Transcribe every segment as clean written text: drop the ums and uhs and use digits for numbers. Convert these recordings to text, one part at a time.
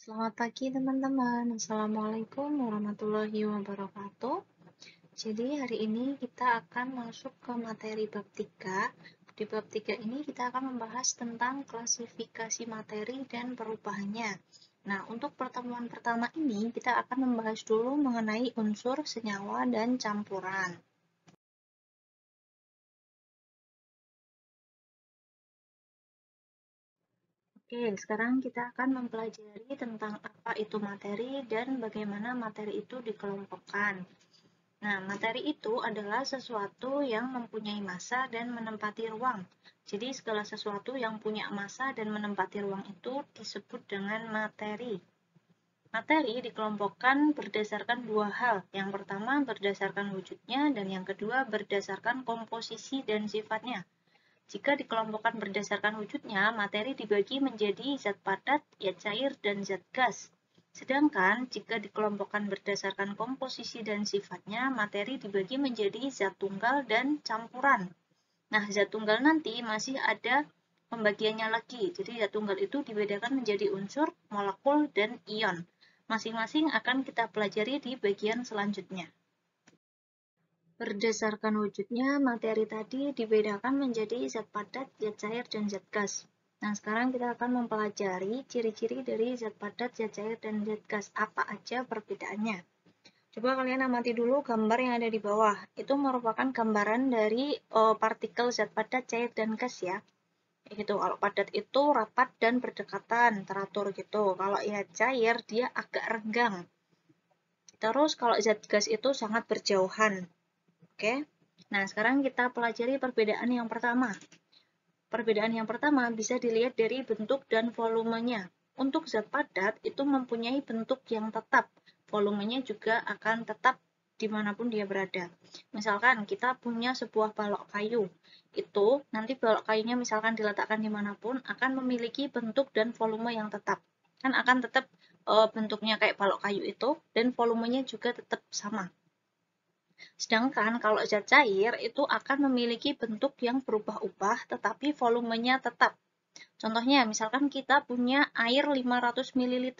Selamat pagi teman-teman. Assalamualaikum warahmatullahi wabarakatuh. Jadi hari ini kita akan masuk ke materi bab 3. Di bab 3 ini kita akan membahas tentang klasifikasi materi dan perubahannya. Nah, untuk pertemuan pertama ini kita akan membahas dulu mengenai unsur, senyawa, dan campuran. Oke, sekarang kita akan mempelajari tentang apa itu materi dan bagaimana materi itu dikelompokkan. Nah, materi itu adalah sesuatu yang mempunyai massa dan menempati ruang. Jadi, segala sesuatu yang punya massa dan menempati ruang itu disebut dengan materi. Materi dikelompokkan berdasarkan dua hal. Yang pertama berdasarkan wujudnya dan yang kedua berdasarkan komposisi dan sifatnya. Jika dikelompokkan berdasarkan wujudnya, materi dibagi menjadi zat padat, zat cair, dan zat gas. Sedangkan jika dikelompokkan berdasarkan komposisi dan sifatnya, materi dibagi menjadi zat tunggal dan campuran. Nah, zat tunggal nanti masih ada pembagiannya lagi. Jadi zat tunggal itu dibedakan menjadi unsur, molekul, dan ion. Masing-masing akan kita pelajari di bagian selanjutnya. Berdasarkan wujudnya, materi tadi dibedakan menjadi zat padat, zat cair, dan zat gas. Nah, sekarang kita akan mempelajari ciri-ciri dari zat padat, zat cair, dan zat gas. Apa aja perbedaannya? Coba kalian amati dulu gambar yang ada di bawah. Itu merupakan gambaran dari partikel zat padat, cair, dan gas ya. Gitu. Kalau padat itu rapat dan berdekatan, teratur gitu. Kalau ya cair, dia agak renggang. Terus kalau zat gas itu sangat berjauhan. Oke, nah sekarang kita pelajari perbedaan yang pertama. Perbedaan yang pertama bisa dilihat dari bentuk dan volumenya. Untuk zat padat itu mempunyai bentuk yang tetap, volumenya juga akan tetap dimanapun dia berada. Misalkan kita punya sebuah balok kayu, itu nanti balok kayunya misalkan diletakkan dimanapun akan memiliki bentuk dan volume yang tetap. Kan akan tetap bentuknya kayak balok kayu itu dan volumenya juga tetap sama. Sedangkan kalau zat cair itu akan memiliki bentuk yang berubah-ubah tetapi volumenya tetap. Contohnya, misalkan kita punya air 500 ml.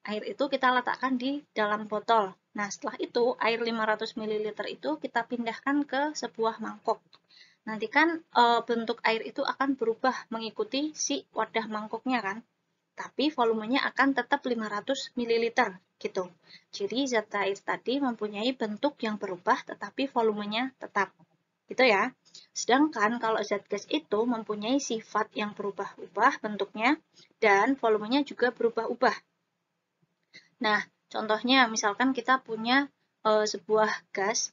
Air itu kita letakkan di dalam botol. Nah, setelah itu air 500 ml itu kita pindahkan ke sebuah mangkok. Nanti kan bentuk air itu akan berubah mengikuti si wadah mangkoknya kan. Tapi volumenya akan tetap 500 ml gitu. Jadi zat cair tadi mempunyai bentuk yang berubah tetapi volumenya tetap. Gitu ya. Sedangkan kalau zat gas itu mempunyai sifat yang berubah-ubah bentuknya dan volumenya juga berubah-ubah. Nah, contohnya misalkan kita punya sebuah gas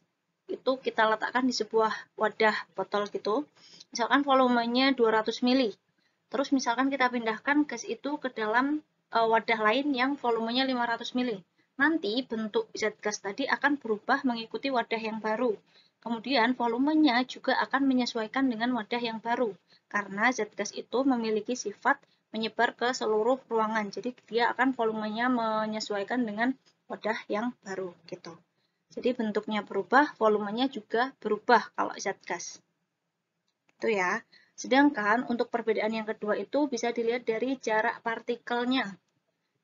itu kita letakkan di sebuah wadah botol gitu. Misalkan volumenya 200 ml. Terus misalkan kita pindahkan gas itu ke dalam wadah lain yang volumenya 500 ml. Nanti bentuk zat gas tadi akan berubah mengikuti wadah yang baru. Kemudian volumenya juga akan menyesuaikan dengan wadah yang baru. Karena zat gas itu memiliki sifat menyebar ke seluruh ruangan. Jadi dia akan volumenya menyesuaikan dengan wadah yang baru gitu. Jadi bentuknya berubah, volumenya juga berubah kalau zat gas. Itu ya. Sedangkan untuk perbedaan yang kedua itu bisa dilihat dari jarak partikelnya.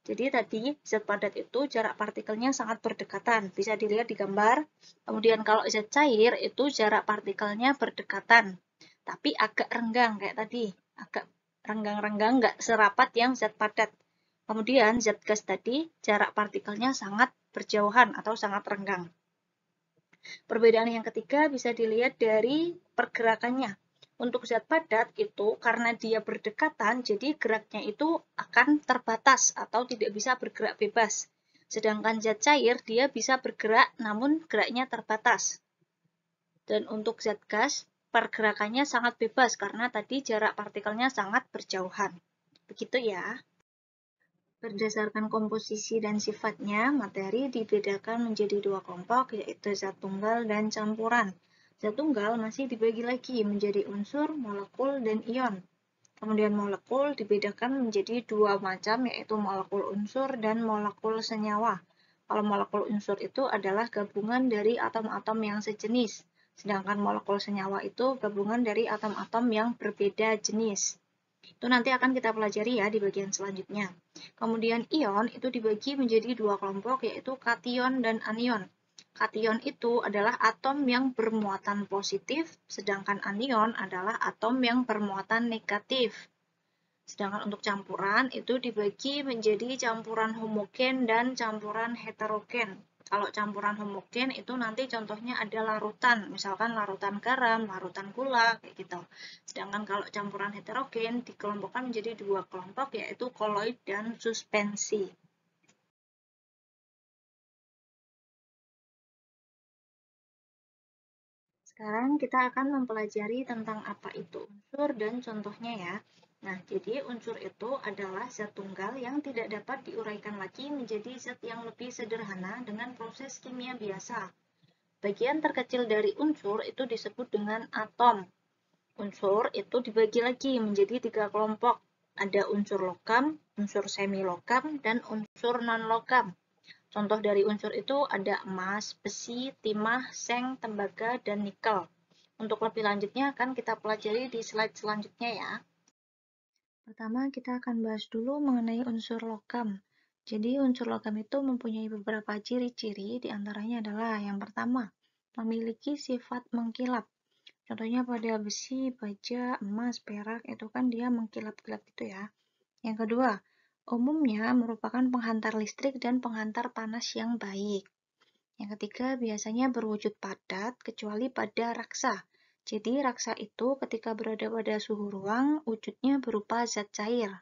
Jadi tadi zat padat itu jarak partikelnya sangat berdekatan, bisa dilihat di gambar. Kemudian kalau zat cair itu jarak partikelnya berdekatan, tapi agak renggang kayak tadi, agak renggang-renggang, nggak serapat yang zat padat. Kemudian zat gas tadi jarak partikelnya sangat berjauhan atau sangat renggang. Perbedaan yang ketiga bisa dilihat dari pergerakannya. Untuk zat padat itu karena dia berdekatan, jadi geraknya itu akan terbatas atau tidak bisa bergerak bebas. Sedangkan zat cair dia bisa bergerak namun geraknya terbatas. Dan untuk zat gas, pergerakannya sangat bebas karena tadi jarak partikelnya sangat berjauhan. Begitu ya. Berdasarkan komposisi dan sifatnya, materi dibedakan menjadi dua kelompok, yaitu zat tunggal dan campuran. Zat tunggal masih dibagi lagi menjadi unsur, molekul, dan ion. Kemudian molekul dibedakan menjadi dua macam, yaitu molekul unsur dan molekul senyawa. Kalau molekul unsur itu adalah gabungan dari atom-atom yang sejenis, sedangkan molekul senyawa itu gabungan dari atom-atom yang berbeda jenis. Itu nanti akan kita pelajari ya di bagian selanjutnya. Kemudian ion itu dibagi menjadi dua kelompok, yaitu kation dan anion. Kation itu adalah atom yang bermuatan positif, sedangkan anion adalah atom yang bermuatan negatif. Sedangkan untuk campuran itu dibagi menjadi campuran homogen dan campuran heterogen. Kalau campuran homogen itu nanti contohnya ada larutan, misalkan larutan garam, larutan gula, kayak gitu. Sedangkan kalau campuran heterogen dikelompokkan menjadi dua kelompok, yaitu koloid dan suspensi. Sekarang kita akan mempelajari tentang apa itu unsur dan contohnya ya. Nah, jadi unsur itu adalah zat tunggal yang tidak dapat diuraikan lagi menjadi zat yang lebih sederhana dengan proses kimia biasa. Bagian terkecil dari unsur itu disebut dengan atom. Unsur itu dibagi lagi menjadi tiga kelompok. Ada unsur logam, unsur semi-logam, dan unsur non-logam. Contoh dari unsur itu ada emas, besi, timah, seng, tembaga, dan nikel. Untuk lebih lanjutnya akan kita pelajari di slide selanjutnya ya. Pertama kita akan bahas dulu mengenai unsur logam. Jadi unsur logam itu mempunyai beberapa ciri-ciri, diantaranya adalah yang pertama, memiliki sifat mengkilap. Contohnya pada besi, baja, emas, perak, itu kan dia mengkilap-kilap gitu ya. Yang kedua, umumnya merupakan penghantar listrik dan penghantar panas yang baik. Yang ketiga, biasanya berwujud padat kecuali pada raksa. Jadi raksa itu ketika berada pada suhu ruang, wujudnya berupa zat cair.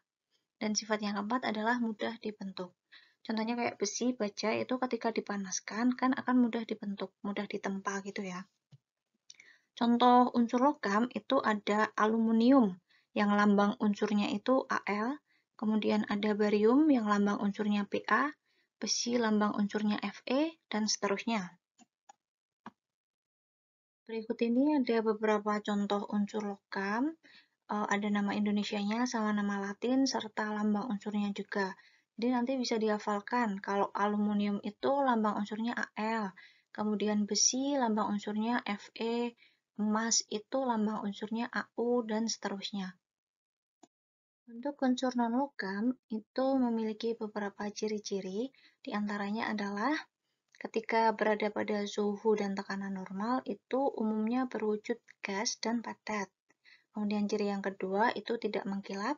Dan sifat yang keempat adalah mudah dibentuk. Contohnya kayak besi, baja itu ketika dipanaskan kan akan mudah dibentuk, mudah ditempa gitu ya. Contoh unsur logam itu ada aluminium yang lambang unsurnya itu Al, kemudian ada barium yang lambang unsurnya Pa, besi lambang unsurnya Fe, dan seterusnya. Berikut ini ada beberapa contoh unsur logam, ada nama Indonesianya sama nama Latin serta lambang unsurnya juga. Jadi nanti bisa dihafalkan kalau aluminium itu lambang unsurnya Al, kemudian besi lambang unsurnya Fe, emas itu lambang unsurnya Au, dan seterusnya. Untuk unsur non-logam itu memiliki beberapa ciri-ciri, diantaranya adalah ketika berada pada suhu dan tekanan normal itu umumnya berwujud gas dan padat. Kemudian ciri yang kedua itu tidak mengkilap.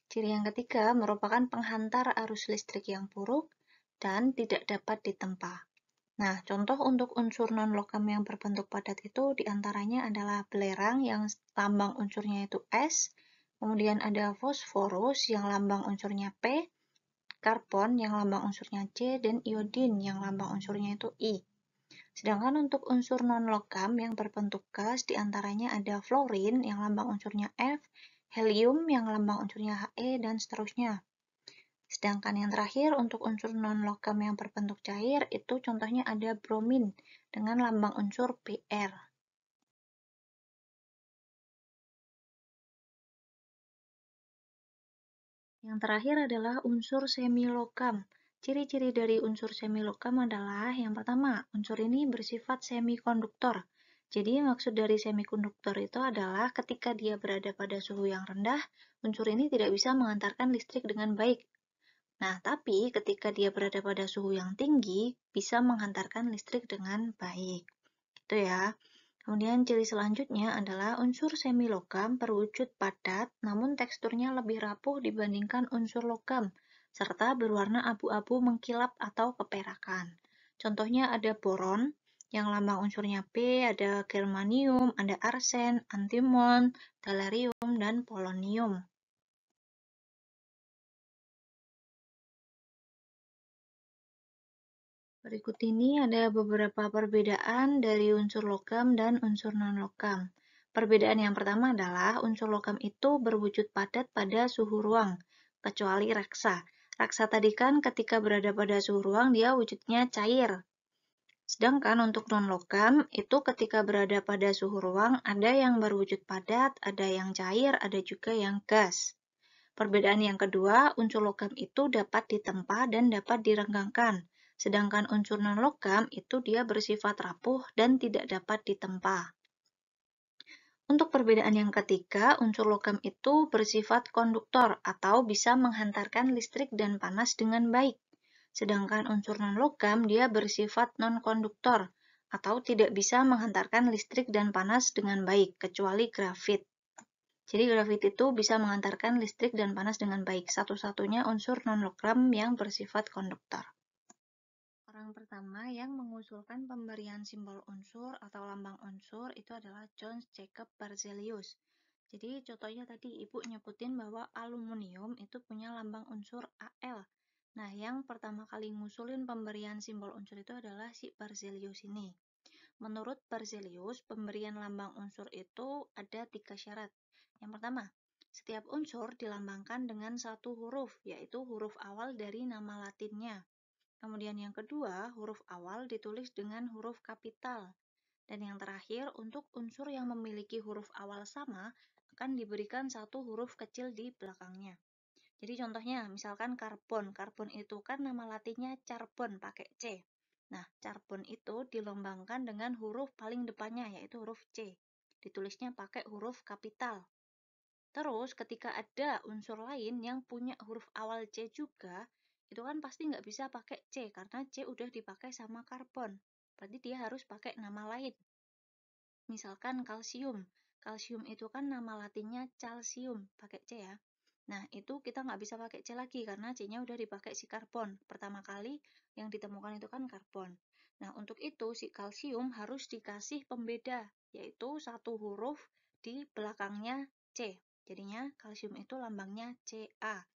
Ciri yang ketiga merupakan penghantar arus listrik yang buruk dan tidak dapat ditempa. Nah, contoh untuk unsur non-logam yang berbentuk padat itu diantaranya adalah belerang yang lambang unsurnya itu S, kemudian ada fosforus yang lambang unsurnya P, karbon yang lambang unsurnya C, dan iodin yang lambang unsurnya itu I. Sedangkan untuk unsur non-logam yang berbentuk gas diantaranya ada fluorin yang lambang unsurnya F, helium yang lambang unsurnya He, dan seterusnya. Sedangkan yang terakhir untuk unsur non-logam yang berbentuk cair itu contohnya ada bromin dengan lambang unsur Br. Yang terakhir adalah unsur semi-logam. Ciri-ciri dari unsur semi-logam adalah yang pertama, unsur ini bersifat semikonduktor. Jadi maksud dari semikonduktor itu adalah ketika dia berada pada suhu yang rendah, unsur ini tidak bisa mengantarkan listrik dengan baik. Nah, tapi ketika dia berada pada suhu yang tinggi, bisa menghantarkan listrik dengan baik. Gitu ya. Kemudian ciri selanjutnya adalah unsur semilogam berwujud padat, namun teksturnya lebih rapuh dibandingkan unsur logam, serta berwarna abu-abu mengkilap atau keperakan. Contohnya ada boron, yang lambang unsurnya P, ada germanium, ada arsen, antimon, thallium, dan polonium. Berikut ini ada beberapa perbedaan dari unsur logam dan unsur non-logam. Perbedaan yang pertama adalah unsur logam itu berwujud padat pada suhu ruang, kecuali raksa. Raksa tadi kan ketika berada pada suhu ruang dia wujudnya cair. Sedangkan untuk non-logam itu ketika berada pada suhu ruang ada yang berwujud padat, ada yang cair, ada juga yang gas. Perbedaan yang kedua, unsur logam itu dapat ditempa dan dapat direnggangkan. Sedangkan unsur non-logam itu dia bersifat rapuh dan tidak dapat ditempa. Untuk perbedaan yang ketiga, unsur logam itu bersifat konduktor atau bisa menghantarkan listrik dan panas dengan baik. Sedangkan unsur non-logam dia bersifat non-konduktor atau tidak bisa menghantarkan listrik dan panas dengan baik, kecuali grafit. Jadi grafit itu bisa menghantarkan listrik dan panas dengan baik, satu-satunya unsur non-logam yang bersifat konduktor. Orang pertama yang mengusulkan pemberian simbol unsur atau lambang unsur itu adalah John Jacob Berzelius. Jadi contohnya tadi Ibu nyebutin bahwa aluminium itu punya lambang unsur Al. Nah, yang pertama kali ngusulin pemberian simbol unsur itu adalah si Berzelius ini. Menurut Berzelius, pemberian lambang unsur itu ada 3 syarat. Yang pertama, setiap unsur dilambangkan dengan satu huruf, yaitu huruf awal dari nama latinnya. Kemudian yang kedua, huruf awal ditulis dengan huruf kapital. Dan yang terakhir, untuk unsur yang memiliki huruf awal sama, akan diberikan satu huruf kecil di belakangnya. Jadi contohnya, misalkan karbon. Karbon itu kan nama latinnya carbon, pakai C. Nah, carbon itu dilambangkan dengan huruf paling depannya, yaitu huruf C. Ditulisnya pakai huruf kapital. Terus, ketika ada unsur lain yang punya huruf awal C juga, itu kan pasti nggak bisa pakai C, karena C udah dipakai sama karbon. Berarti dia harus pakai nama lain. Misalkan kalsium. Kalsium itu kan nama latinnya calcium, pakai C ya. Nah, itu kita nggak bisa pakai C lagi, karena C-nya udah dipakai si karbon. Pertama kali yang ditemukan itu kan karbon. Nah, untuk itu si kalsium harus dikasih pembeda, yaitu satu huruf di belakangnya C. Jadinya kalsium itu lambangnya Ca.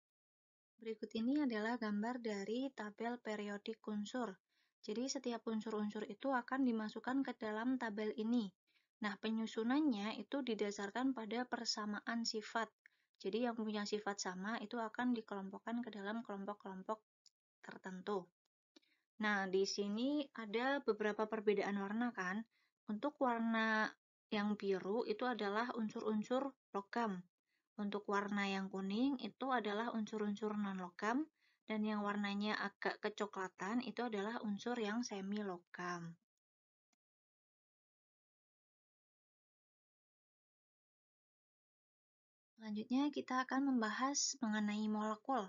Berikut ini adalah gambar dari tabel periodik unsur. Jadi setiap unsur-unsur itu akan dimasukkan ke dalam tabel ini. Nah, penyusunannya itu didasarkan pada persamaan sifat. Jadi yang punya sifat sama itu akan dikelompokkan ke dalam kelompok-kelompok tertentu. Nah, di sini ada beberapa perbedaan warna kan. Untuk warna yang biru itu adalah unsur-unsur logam. Untuk warna yang kuning itu adalah unsur-unsur non-logam, dan yang warnanya agak kecoklatan itu adalah unsur yang semi-logam. Selanjutnya kita akan membahas mengenai molekul.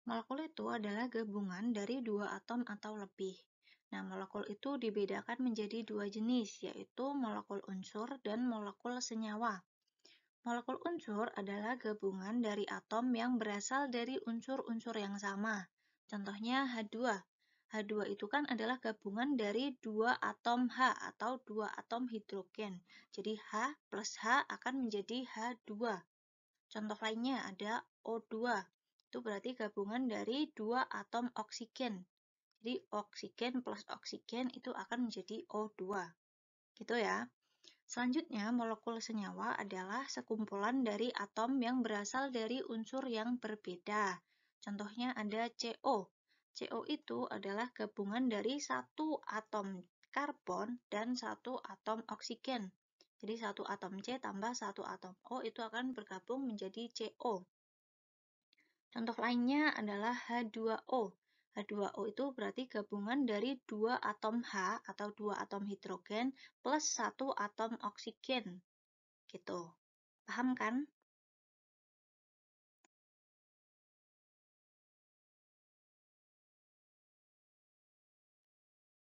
Molekul itu adalah gabungan dari dua atom atau lebih. Nah, molekul itu dibedakan menjadi dua jenis, yaitu molekul unsur dan molekul senyawa. Molekul unsur adalah gabungan dari atom yang berasal dari unsur-unsur yang sama. Contohnya H2. H2 itu kan adalah gabungan dari dua atom H atau dua atom hidrogen. Jadi H plus H akan menjadi H2. Contoh lainnya ada O2. Itu berarti gabungan dari dua atom oksigen. Jadi oksigen plus oksigen itu akan menjadi O2. Gitu ya. Selanjutnya, molekul senyawa adalah sekumpulan dari atom yang berasal dari unsur yang berbeda. Contohnya ada CO. CO itu adalah gabungan dari satu atom karbon dan satu atom oksigen. Jadi satu atom C tambah satu atom O itu akan bergabung menjadi CO. Contoh lainnya adalah H2O. H2O itu berarti gabungan dari dua atom H atau dua atom hidrogen plus satu atom oksigen. Gitu. Paham kan?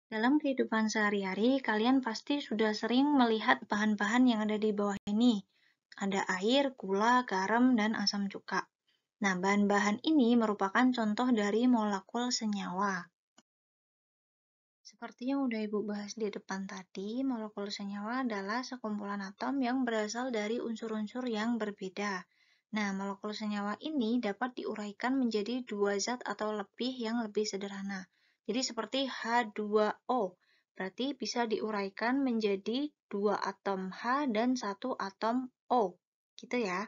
Dalam kehidupan sehari-hari, kalian pasti sudah sering melihat bahan-bahan yang ada di bawah ini. Ada air, gula, garam, dan asam cuka. Nah, bahan-bahan ini merupakan contoh dari molekul senyawa. Seperti yang udah Ibu bahas di depan tadi, molekul senyawa adalah sekumpulan atom yang berasal dari unsur-unsur yang berbeda. Nah, molekul senyawa ini dapat diuraikan menjadi dua zat atau lebih yang lebih sederhana. Jadi seperti H2O, berarti bisa diuraikan menjadi dua atom H dan satu atom O. Gitu ya.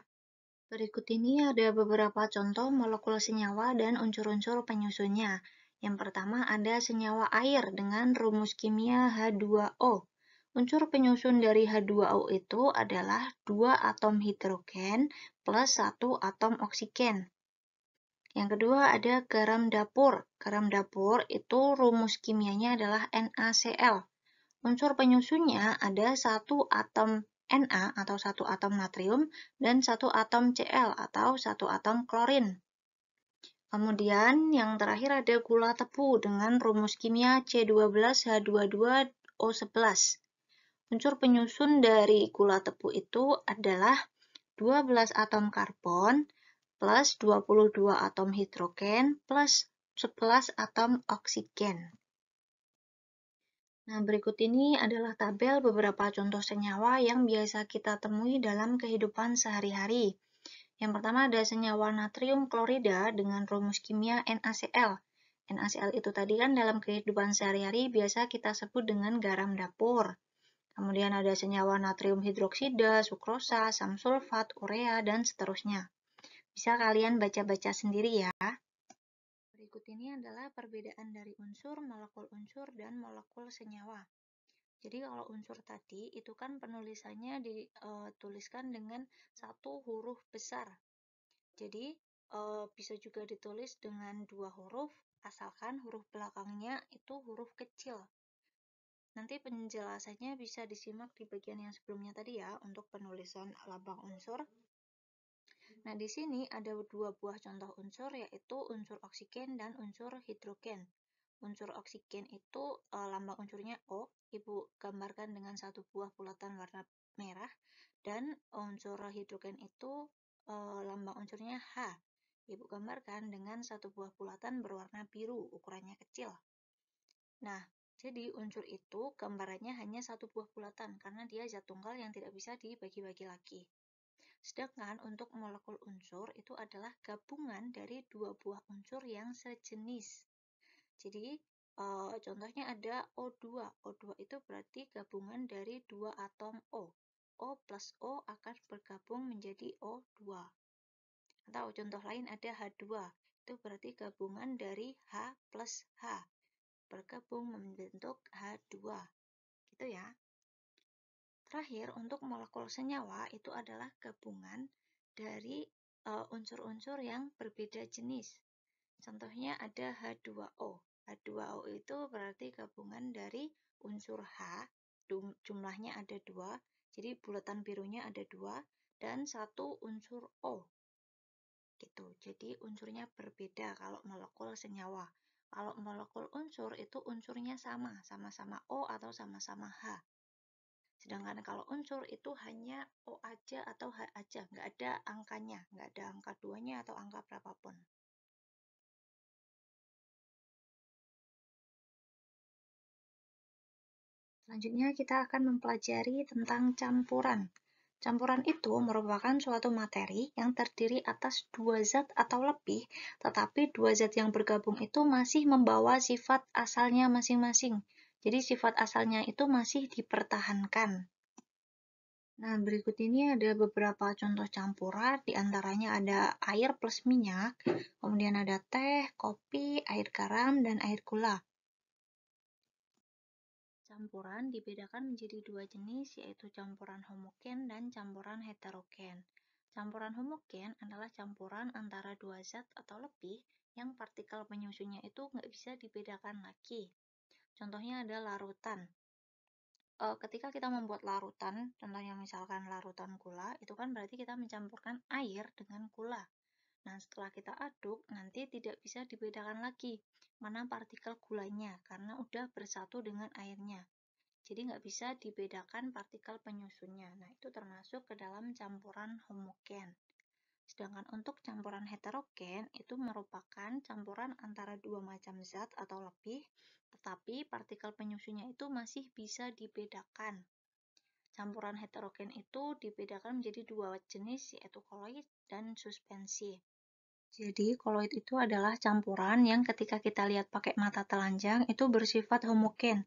Berikut ini ada beberapa contoh molekul senyawa dan unsur-unsur penyusunnya. Yang pertama ada senyawa air dengan rumus kimia H2O. Unsur penyusun dari H2O itu adalah dua atom hidrogen plus satu atom oksigen. Yang kedua ada garam dapur. Garam dapur itu rumus kimianya adalah NaCl. Unsur penyusunnya ada satu atom Na atau 1 atom natrium dan 1 atom Cl atau 1 atom klorin. Kemudian yang terakhir ada gula tebu dengan rumus kimia C12H22O11. Unsur penyusun dari gula tebu itu adalah 12 atom karbon plus 22 atom hidrogen plus 11 atom oksigen. Nah, berikut ini adalah tabel beberapa contoh senyawa yang biasa kita temui dalam kehidupan sehari-hari. Yang pertama ada senyawa natrium klorida dengan rumus kimia NaCl. NaCl itu tadi kan dalam kehidupan sehari-hari biasa kita sebut dengan garam dapur. Kemudian ada senyawa natrium hidroksida, sukrosa, samsulfat, urea, dan seterusnya. Bisa kalian baca-baca sendiri ya. Berikut ini adalah perbedaan dari unsur, molekul unsur, dan molekul senyawa. Jadi kalau unsur tadi itu kan penulisannya dituliskan dengan satu huruf besar. Jadi bisa juga ditulis dengan 2 huruf, asalkan huruf belakangnya itu huruf kecil. Nanti penjelasannya bisa disimak di bagian yang sebelumnya tadi ya, untuk penulisan lambang unsur. Nah, di sini ada 2 buah contoh unsur, yaitu unsur oksigen dan unsur hidrogen. Unsur oksigen itu lambang unsurnya O, Ibu gambarkan dengan 1 buah bulatan warna merah, dan unsur hidrogen itu lambang unsurnya H. Ibu gambarkan dengan 1 buah bulatan berwarna biru, ukurannya kecil. Nah, jadi unsur itu gambarannya hanya 1 buah bulatan, karena dia zat tunggal yang tidak bisa dibagi-bagi lagi. Sedangkan untuk molekul unsur itu adalah gabungan dari 2 buah unsur yang sejenis. Jadi contohnya ada O2. O2 itu berarti gabungan dari 2 atom O. O plus O akan bergabung menjadi O2. Atau contoh lain ada H2. Itu berarti gabungan dari H plus H. Bergabung membentuk H2. Gitu ya. Terakhir, untuk molekul senyawa itu adalah gabungan dari unsur-unsur yang berbeda jenis. Contohnya ada H2O. H2O itu berarti gabungan dari unsur H, jumlahnya ada 2, jadi bulatan birunya ada 2, dan 1 unsur O. Gitu. Jadi unsurnya berbeda kalau molekul senyawa. Kalau molekul unsur itu unsurnya sama-sama O atau sama-sama H. Sedangkan kalau unsur itu hanya O aja atau H aja, nggak ada angkanya, nggak ada angka 2-nya atau angka berapapun. Selanjutnya kita akan mempelajari tentang campuran. Campuran itu merupakan suatu materi yang terdiri atas 2 zat atau lebih, tetapi 2 zat yang bergabung itu masih membawa sifat asalnya masing-masing. Jadi sifat asalnya itu masih dipertahankan. Nah, berikut ini ada beberapa contoh campuran, di antaranya ada air plus minyak, kemudian ada teh, kopi, air garam, dan air gula. Campuran dibedakan menjadi 2 jenis, yaitu campuran homogen dan campuran heterogen. Campuran homogen adalah campuran antara 2 zat atau lebih yang partikel penyusunnya itu nggak bisa dibedakan lagi. Contohnya ada larutan. Ketika kita membuat larutan, contohnya misalkan larutan gula, itu kan berarti kita mencampurkan air dengan gula. Nah, setelah kita aduk, nanti tidak bisa dibedakan lagi mana partikel gulanya, karena udah bersatu dengan airnya. Jadi nggak bisa dibedakan partikel penyusunnya. Nah, itu termasuk ke dalam campuran homogen. Sedangkan untuk campuran heterogen, itu merupakan campuran antara 2 macam zat atau lebih, tetapi partikel penyusunnya itu masih bisa dibedakan. Campuran heterogen itu dibedakan menjadi 2 jenis, yaitu koloid dan suspensi. Jadi, koloid itu adalah campuran yang ketika kita lihat pakai mata telanjang itu bersifat homogen.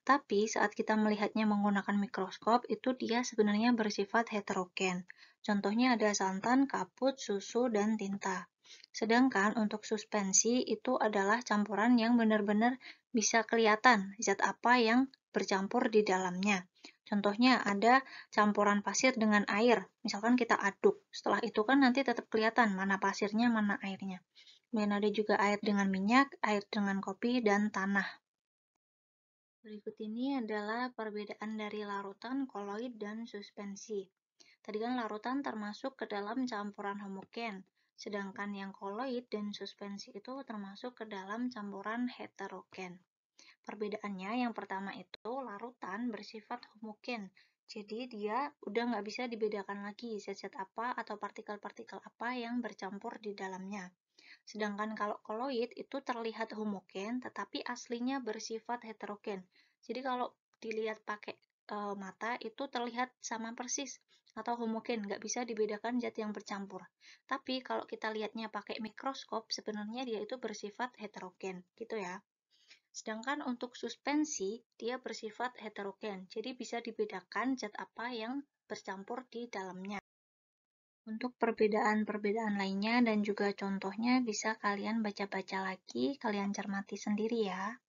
Tetapi saat kita melihatnya menggunakan mikroskop, itu dia sebenarnya bersifat heterogen. Contohnya ada santan, kaput, susu, dan tinta. Sedangkan untuk suspensi itu adalah campuran yang benar-benar bisa kelihatan zat apa yang bercampur di dalamnya. Contohnya ada campuran pasir dengan air. Misalkan kita aduk. Setelah itu kan nanti tetap kelihatan mana pasirnya, mana airnya. Kemudian ada juga air dengan minyak, air dengan kopi, dan tanah. Berikut ini adalah perbedaan dari larutan, koloid, dan suspensi. Tadi kan larutan termasuk ke dalam campuran homogen, sedangkan yang koloid dan suspensi itu termasuk ke dalam campuran heterogen. Perbedaannya yang pertama itu larutan bersifat homogen, jadi dia udah nggak bisa dibedakan lagi zat-zat apa atau partikel-partikel apa yang bercampur di dalamnya. Sedangkan kalau koloid itu terlihat homogen, tetapi aslinya bersifat heterogen. Jadi kalau dilihat pakai mata itu terlihat sama persis atau homogen, nggak bisa dibedakan zat yang bercampur. Tapi kalau kita lihatnya pakai mikroskop, sebenarnya dia itu bersifat heterogen, gitu ya. Sedangkan untuk suspensi, dia bersifat heterogen, jadi bisa dibedakan zat apa yang bercampur di dalamnya. Untuk perbedaan-perbedaan lainnya dan juga contohnya bisa kalian baca-baca lagi, kalian cermati sendiri ya.